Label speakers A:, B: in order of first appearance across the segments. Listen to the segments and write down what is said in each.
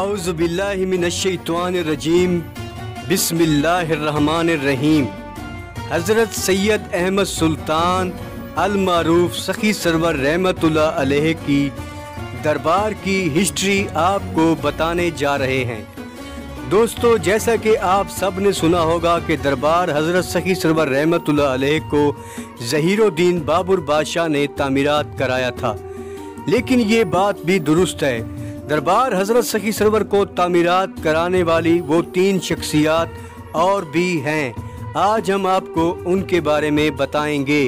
A: आऊज़ु बिल्लाहि मिनश्शैतानिर्रजीम बिस्मिल्लाहिर्रहमानिर्रहीम। हज़रत सैयद अहमद सुल्तान अल मारूफ सखी सरवर रहमतुल्लाह अलैह की दरबार की हिस्ट्री आपको बताने जा रहे हैं। दोस्तों, जैसा कि आप सब ने सुना होगा कि दरबार हज़रत सखी सरवर रहमतुल्लाह अलैह को ज़हीरुद्दीन बाबर बादशाह ने तामीरात कराया था, लेकिन ये बात भी दुरुस्त है। दरबार हज़रत सखी सरवर को तामीरात कराने वाली वो 3 शख्सियात और भी हैं। आज हम आपको उनके बारे में बताएंगे।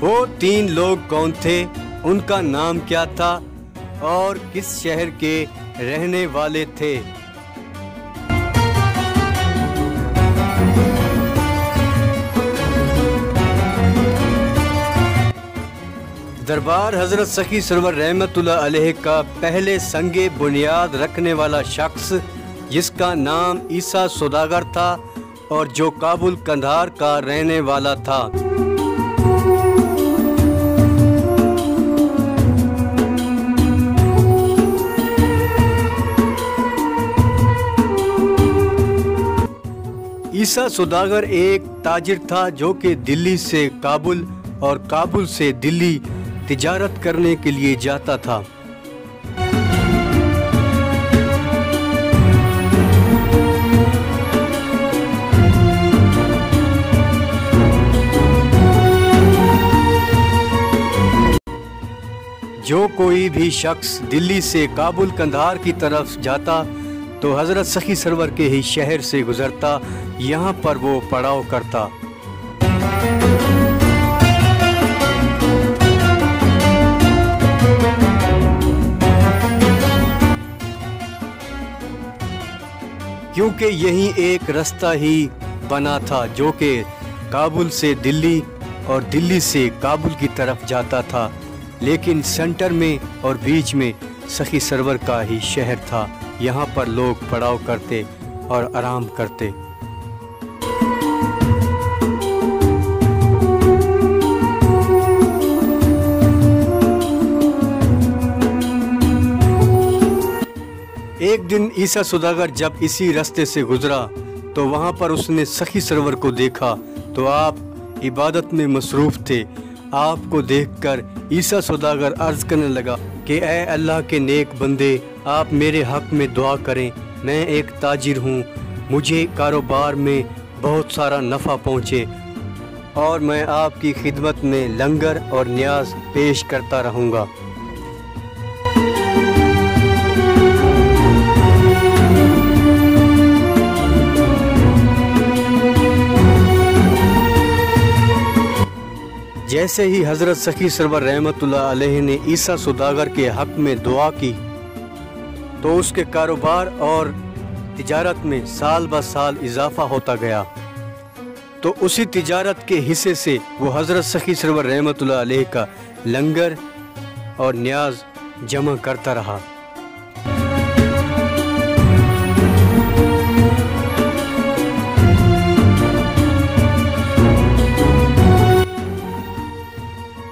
A: वो 3 लोग कौन थे, उनका नाम क्या था और किस शहर के रहने वाले थे। दरबार हज़रत सखी सरवर रहमतुल्लाह अलैह का पहले संगे बुनियाद रखने वाला शख्स, जिसका नाम ईसा सौदागर था और जो काबुल कंधार का रहने वाला था। ईसा सौदागर एक ताजिर था जो कि दिल्ली से काबुल और काबुल से दिल्ली तिजारत करने के लिए जाता था। जो कोई भी शख्स दिल्ली से काबुल कंधार की तरफ जाता तो हज़रत सखी सरवर के ही शहर से गुजरता, यहाँ पर वो पड़ाव करता। क्योंकि यही एक रास्ता ही बना था जो कि काबुल से दिल्ली और दिल्ली से काबुल की तरफ जाता था, लेकिन सेंटर में और बीच में सखी सरवर का ही शहर था। यहाँ पर लोग पड़ाव करते और आराम करते। एक दिन ईसा सौदागर जब इसी रास्ते से गुजरा तो वहाँ पर उसने सखी सरवर को देखा, तो आप इबादत में मसरूफ़ थे। आपको देखकर ईसा सौदागर अर्ज़ करने लगा कि ए अल्लाह के नेक बंदे, आप मेरे हक़ में दुआ करें। मैं एक ताजिर हूँ, मुझे कारोबार में बहुत सारा नफ़ा पहुँचे और मैं आपकी खिदमत में लंगर और न्याज पेश करता रहूँगा। जैसे ही हज़रत सखी सरवर रहमतुल्लाह अलैह ने ईसा सौदागर के हक़ में दुआ की तो उसके कारोबार और तिजारत में साल ब साल इजाफा होता गया। तो उसी तिजारत के हिस्से से वो हज़रत सखी सरवर रहमतुल्लाह अलैह का लंगर और न्याज जमा करता रहा।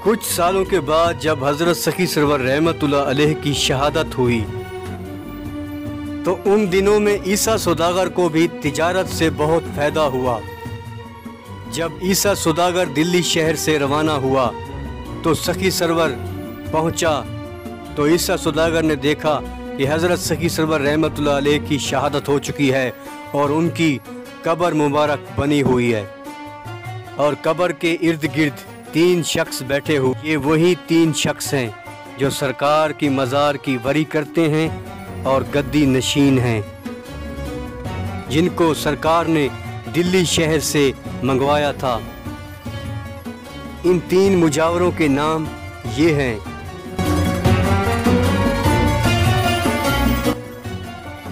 A: कुछ सालों के बाद जब हज़रत सखी सरवर रहमतुल्लाह अलैह की शहादत हुई तो उन दिनों में ईसा सौदागर को भी तिजारत से बहुत फ़ायदा हुआ। जब ईसा सौदागर दिल्ली शहर से रवाना हुआ तो सखी सरवर पहुंचा तो ईसा सौदागर ने देखा कि हज़रत सखी सरवर रहमतुल्लाह अलैह की शहादत हो चुकी है और उनकी कब्र मुबारक बनी हुई है और कब्र के इर्द गिर्द 3 शख्स बैठे हुए। ये वही 3 शख्स हैं जो सरकार की मज़ार की वरी करते हैं और गद्दी नशीन हैं, जिनको सरकार ने दिल्ली शहर से मंगवाया था। इन 3 मुजावरों के नाम ये हैं।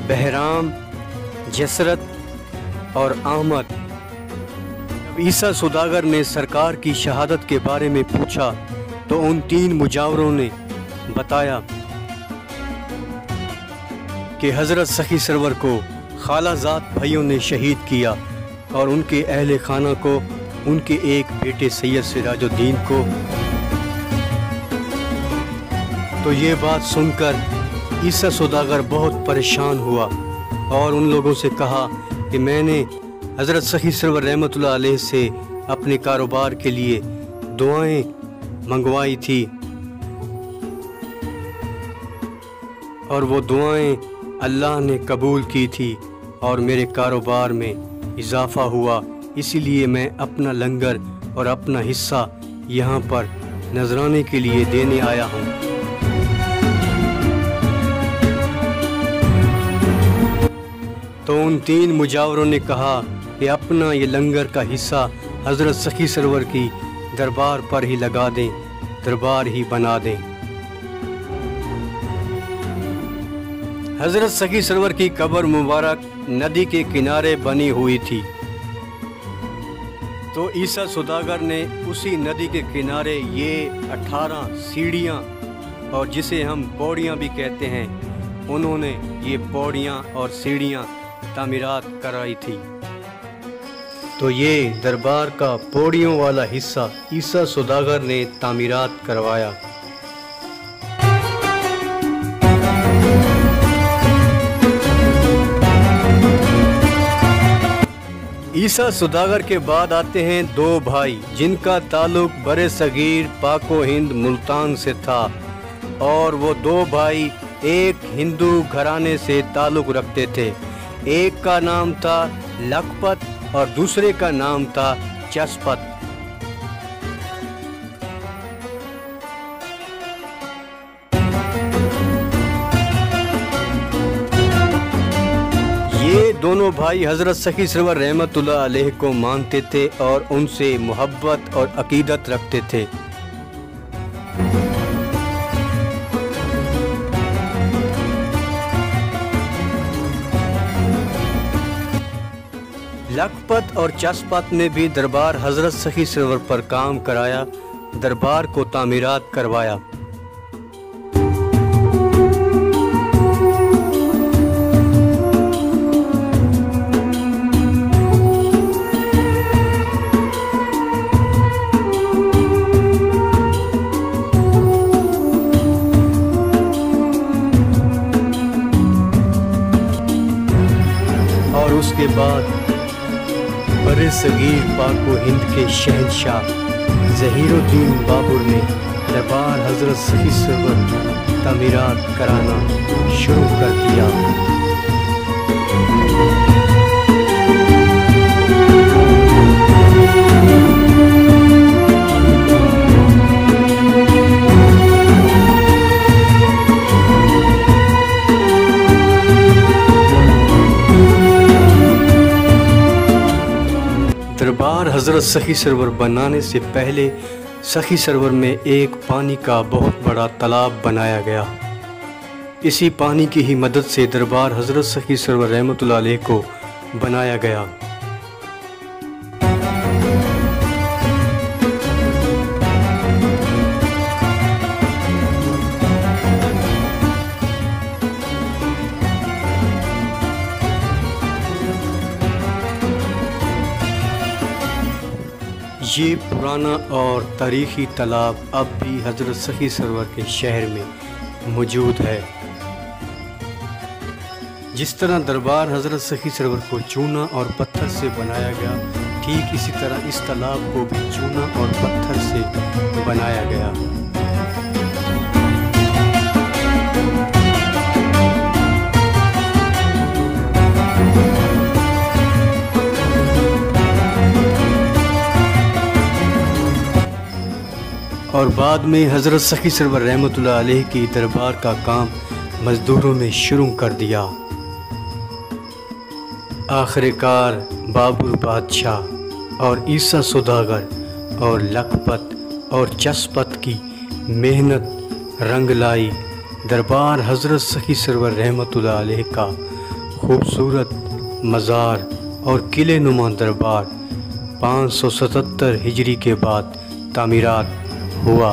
A: बहराम, जसरत और अहमद। ईसा सौदागर ने सरकार की शहादत के बारे में पूछा तो उन 3 मुजावरों ने बताया कि हज़रत सखी सरवर को खालाजाद भाइयों ने शहीद किया और उनके अहले खाना को, उनके एक बेटे सैयद सिराजुद्दीन को। तो ये बात सुनकर ईसा सौदागर बहुत परेशान हुआ और उन लोगों से कहा कि मैंने हज़रत सखी सरवर रहमतुल्लाह अलैह से अपने कारोबार के लिए दुआएं मंगवाई थी और वो दुआएं अल्लाह ने कबूल की थी और मेरे कारोबार में इजाफ़ा हुआ, इसीलिए मैं अपना लंगर और अपना हिस्सा यहाँ पर नजराने के लिए देने आया हूँ। तो उन 3 मुजावरों ने कहा कि अपना ये लंगर का हिस्सा हज़रत सखी सरवर की दरबार पर ही लगा दें, दरबार ही बना दें। हज़रत सखी सरवर की कब्र मुबारक नदी के किनारे बनी हुई थी। तो ईसा सौदागर ने उसी नदी के किनारे ये 18 सीढ़ियाँ, और जिसे हम पौड़ियाँ भी कहते हैं, उन्होंने ये पौड़ियाँ और सीढ़ियाँ तामीरात कराई थी। तो ये दरबार का पौड़ियों वाला हिस्सा ईसा सौदागर ने तामीरात करवाया। ईसा सौदागर के बाद आते हैं 2 भाई जिनका ताल्लुक बरे सगीर पाको हिंद मुल्तान से था, और वो 2 भाई एक हिंदू घराने से ताल्लुक रखते थे। एक का नाम था लखपत और दूसरे का नाम था चस्पत। ये दोनों भाई हज़रत सखी सरवर रहमतुल्लाह अलैह को मानते थे और उनसे मोहब्बत और अकीदत रखते थे। लखपत और चस्पत ने भी दरबार हज़रत सखी सरवर पर काम कराया, दरबार को तामीरात करवाया। और उसके बाद बरे सगीर पाको हिंद के शहंशाह ज़हीरुद्दीन बाबर ने दरबार हज़रत सखी सरवर तामीरात कराना शुरू कर दिया। दरबार हज़रत सखी सरवर बनाने से पहले सखी सरवर में एक पानी का बहुत बड़ा तालाब बनाया गया। इसी पानी की ही मदद से दरबार हज़रत सखी सरवर रहमतुल्लाह अलैह को बनाया गया। ये पुराना और तारीख़ी तालाब अब भी हज़रत सखी सरवर के शहर में मौजूद है। जिस तरह दरबार हज़रत सखी सरवर को चूना और पत्थर से बनाया गया, ठीक इसी तरह इस तालाब को भी चूना और पत्थर से बनाया गया। और बाद में हज़रत सखी सरवर रहमतुल्लाह अलैह की दरबार का काम मज़दूरों ने शुरू कर दिया। आखिरकार बाबर बादशाह और ईसा सौदागर और लखपत और चस्पत की मेहनत रंग लाई। दरबार हज़रत सखी सरवर रहमतुल्लाह अलैह का खूबसूरत मज़ार और किले नुमा दरबार 577 हिजरी के बाद तामीरात हुआ।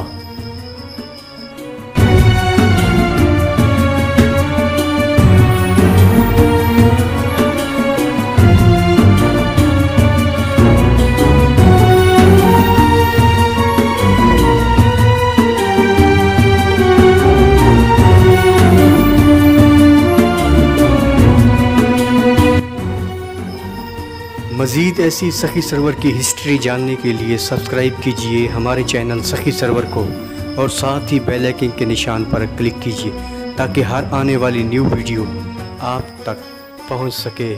A: मज़ीद ऐसी सखी सरवर की हिस्ट्री जानने के लिए सब्सक्राइब कीजिए हमारे चैनल सखी सरवर को और साथ ही बेल आइकन के निशान पर क्लिक कीजिए ताकि हर आने वाली न्यू वीडियो आप तक पहुंच सके।